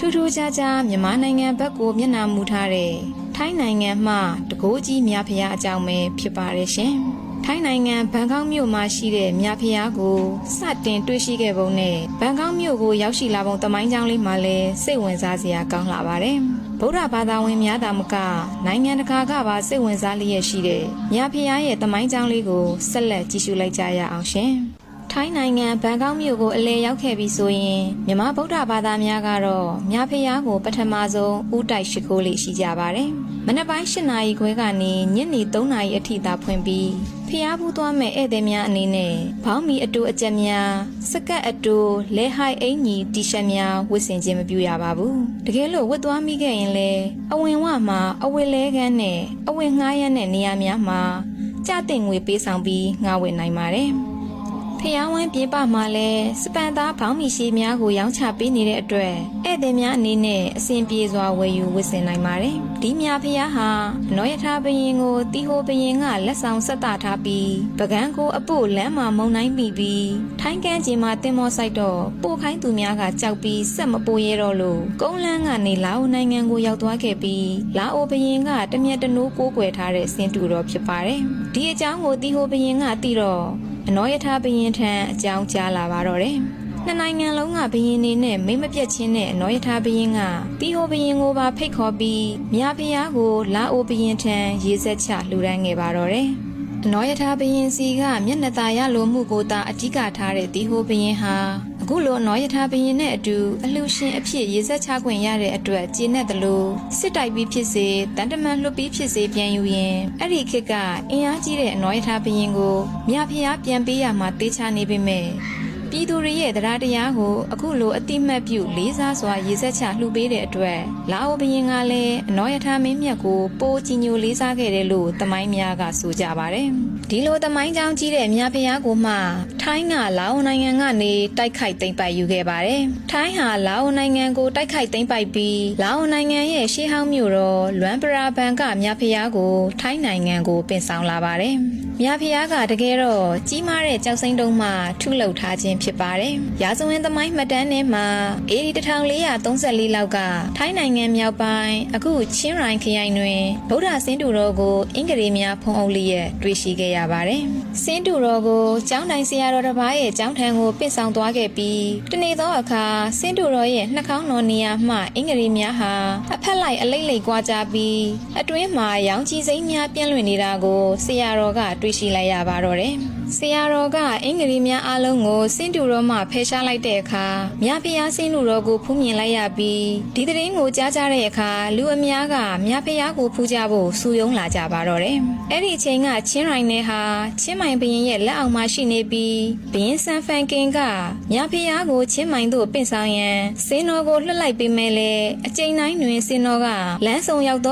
ထူးထူးခြားခြားမြန်မာနိုင်ငံဘက်ကိုမျက်နှာမူထားတဲ့ထိုင်းနိုင်ငံမှတကိုးကြီးမြဖျားအကြောင်းပဲဖြစ်ပါတယ်ရှင်ထိုင်းနိုင်ငံဘန်ကောက်မြို့မှာရှိတဲ့မြဖျားကိုစတင်တွေ့ရှိခဲ့ပုံနဲ့ဘန်ကောက်မြို့ကိုရောက်ရှိလာပုံသမိုင်းကြောင်းလေးမှာလည်းစိတ်ဝင်စားစရာကောင်းလာပါတယ်ဗုဒ္ဓဘာသာဝင်များသာမကနိုင်ငံတကာကပါစိတ်ဝင်စားလျက်ရှိတဲ့မြဖျားရဲ့သမိုင်းကြောင်းလေးကိုဆက်လက်ကြည့်ရှုလိုက်ကြရအောင်ရှင်ထိုင်းနိုင်ငံဘန်ကောက်မြို့ကိုအလဲရောက်ခဲ့ပြီးဆိုရင်မြန်မာဗုဒ္ဓဘာသာများကတော့မြဖျားကိုပထမဆုံးဥတိုက်ရှိခိုးလေးရှိကြပါတယ်။မနက်ပိုင်း၈နာရီခွဲကနေညနေ3နာရီအထိသာဖွင့်ပြီးဖျားဖူးသွားမဲ့ဧည့်သည်များအနေနဲ့ဘောင်းမီအတူအကျက်များစကတ်အတူလဲဟိုက်အင်ကြီးတီရှပ်များဝတ်ဆင်ခြင်းမပြုရပါဘူး။တကယ်လို့ဝတ်သွားမိခဲ့ရင်လည်းအဝင်ဝမှာအဝတ်လဲခန်းနဲ့အဝတ်ငှားရမ်းတဲ့နေရာများမှာကြတဲ့ငွေပေးဆောင်ပြီးငှားဝတ်နိုင်ပါတယ်။ဖျားဝန်းပြေးပမှာလဲစပန်သားဘောင်းမီရှည်များကိုရောင်းချပေးနေတဲ့အတွက်ဧည့်သည်များအနေနဲ့အဆင်ပြေစွာဝယ်ယူဝတ်ဆင်နိုင်ပါတယ်။ဒီမြဖျားဟာနောယထာဘရင်ကိုတီဟိုဘရင်ကလက်ဆောင်ဆက်တာထားပြီးပကန်းကိုအပို့လမ်းမှာမုံနိုင်မိပြီးထိုင်းကန်းကျင်မှာတင်မောဆိုင်တော့ပို့ခိုင်းသူများကကြောက်ပြီးဆက်မပို့ရတော့လို့ကုန်းလန်းကနေလာအိုနိုင်ငံကိုရောက်သွားခဲ့ပြီးလာအိုဘရင်ကတမျက်တနိုးကိုးကွယ်ထားတဲ့စင်တူတော်ဖြစ်ပါတယ်။ဒီအကြောင်းကိုတီဟိုဘရင်ကသိတော့အနောယထာဘရင်ထံအကြောင်းကြားလာပါတော့တယ်။နှစ်နိုင်ငံလုံးကဘရင်နေနဲ့မိမပြတ်ချင်းတဲ့အနောယထာဘရင်ကတီဟိုဘရင်ကိုပါဖိတ်ခေါ်ပြီးမြဖျားကိုလာအိုဘရင်ထံရေစက်ချလှူဒန်းခဲ့ပါတော့တယ်။အနောယထာဘရင်စီကမျက်နှာသာရလိုမှုကိုသာအဓိကထားတဲ့တီဟိုဘရင်ဟာအခုလိုအနောယထာဘရင်နဲ့အတူအလှရှင်အဖြစ်ရေစက်ချခွင့်ရတဲ့အတွက်ကျေနပ်တယ်လို့စစ်တိုက်ပြီးဖြစ်စေတန်တမန်လွတ်ပြီးဖြစ်စေပြန်ယူရင်အဲ့ဒီခေတ်ကအင်အားကြီးတဲ့အနောယထာဘရင်ကိုမြဖျားပြန်ပေးရမှာတေးချနေပေမဲ့ပြည်သူတွေရဲ့တရားတရားကိုအခုလိုအတိမတ်ပြုလေးစားစွာရေစက်ချလှူပေးတဲ့အတွက်လာအိုဘရင်ကလည်းအနောယထာမင်းမြတ်ကိုပိုးကြီးညိုလေးစားခဲ့တယ်လို့သမိုင်းများကဆိုကြပါတယ်။ဒီလိုသမိုင်းကြောင်းကြီးတဲ့မြဖျားကိုမှထိုင်းကလာအိုနိုင်ငံကနေတိုက်ခိုက်သိမ်းပိုက်ယူခဲ့ပါတယ်။ထိုင်းဟာလာအိုနိုင်ငံကိုတိုက်ခိုက်သိမ်းပိုက်ပြီးလာအိုနိုင်ငံရဲ့ရှေးဟောင်းမြို့တော်လွမ်ပရာဘန်ကမြဖျားကိုထိုင်းနိုင်ငံကိုပင်ဆောင်လာပါတယ်။မြဖျားကတကယ်တော့ကြီးမားတဲ့ကြောက်စိမ့်တုံးမှထုလုပ်ထားခြင်းဖြစ်ပါတယ်။ရာဇဝင်သမိုင်းမှတ်တမ်းထဲမှာအေဒီ1434လောက်ကထိုင်းနိုင်ငံမြောက်ပိုင်းအခုချင်းရိုင်ခရိုင်တွင်ဗုဒ္ဓဆင်းတုတော်ကိုအင်္ဂလိပ်များဖုံးအုပ်လျက်တွေ့ရှိခဲ့ရပါတယ်။ဆင်းတုတော်ကိုကျောင်းတိုင်ဆရာတော်တစ်ပါးရဲ့ကျောင်းထံကိုပင့်ဆောင်သွားခဲ့ပြီးတနေ့သောအခါဆင်းတုတော်ရဲ့နှာခေါင်းတော်နေရာမှအင်္ဂလိပ်များဟာအဖက်လိုက်အလိမ့်လိမ့်ကွာကြပြီးအတွင်းမှာရောင်ကြီးစိမ်းများပြန့်လွင့်နေတာကိုဆရာတော်ကတွေ့ရှိလိုက်ရပါတော့တယ်။ဆရာတော်ကအင်္ဂလိပ်များအားလုံးကိုဆင်းတုတော်မှဖယ်ရှားလိုက်တဲ့အခါမြဖျားဆင်းတုတော်ကိုဖူးမြင်လိုက်ရပြီးဒီသတင်းကိုကြားကြတဲ့အခါလူအများကမြဖျားကိုဖူးကြဖို့စုယုံလာကြပါတော့တယ်။အဲ့ဒီအချိန်ကချင်းရိုင်နယ်ဟာချင်းမိုင်ဘရင်ရဲ့လက်အောက်မှာရှိနေပြီးဘရင်ဆန်ဖန်ကင်ကမြဖျားကိုချင်းမိုင်သို့ပင့်ဆောင်ရန်စင်းတော်ကိုလွှတ်လိုက်ပေးမယ်လေအချိန်တိုင်းတွင်စင်းတော်ကလမ်းဆောင်ရောက်သော